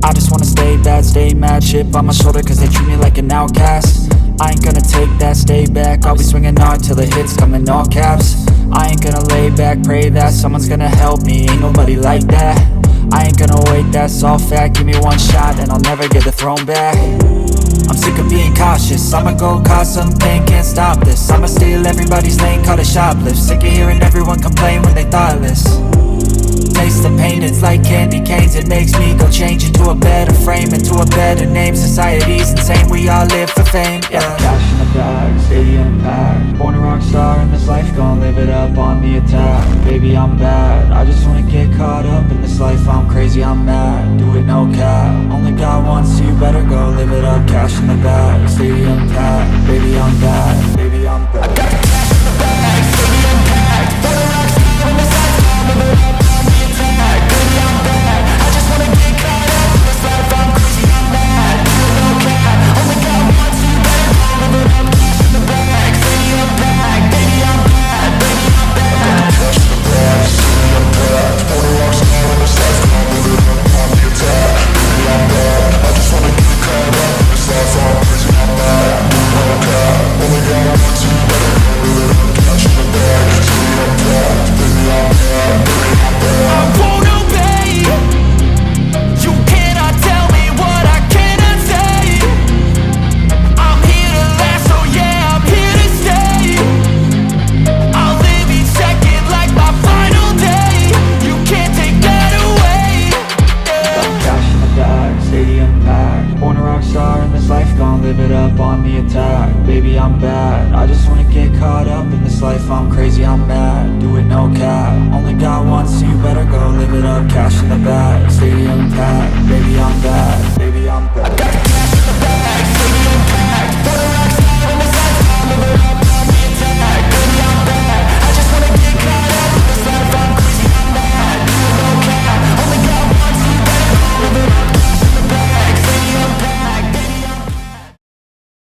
I just wanna stay bad, stay mad, chip on my shoulder cause they treat me like an outcast. I ain't gonna take that, stay back, I'll be swinging hard till the hits come in all caps. I ain't gonna lay back, pray that someone's gonna help me, ain't nobody like that. I ain't gonna wait, that's all fact, give me one shot and I'll never get the throne back. I'm sick of being cautious, I'ma go cause some pain, can't stop this. I'ma steal everybody's lane, call it shoplift. Sick of hearing everyone complain when they thoughtless. Taste the pain, it's like candy canes. It makes me go change into a better frame, into a better name. Society's insane, we all live for fame, yeah. Cash in the bag, stadium packed. Born a rock star in this life, gonna live it up on the attack. Baby, I'm bad, I just wanna get caught up in this life. I'm crazy, I'm mad, do it no cap. Only God wants, so you better go live it up. Cash in the bag, stadium packed. Baby, I'm bad, baby, I'm bad. I got cash in the bag, stadium packed. Born a rock star in this life, gonna live it up. Only God own path.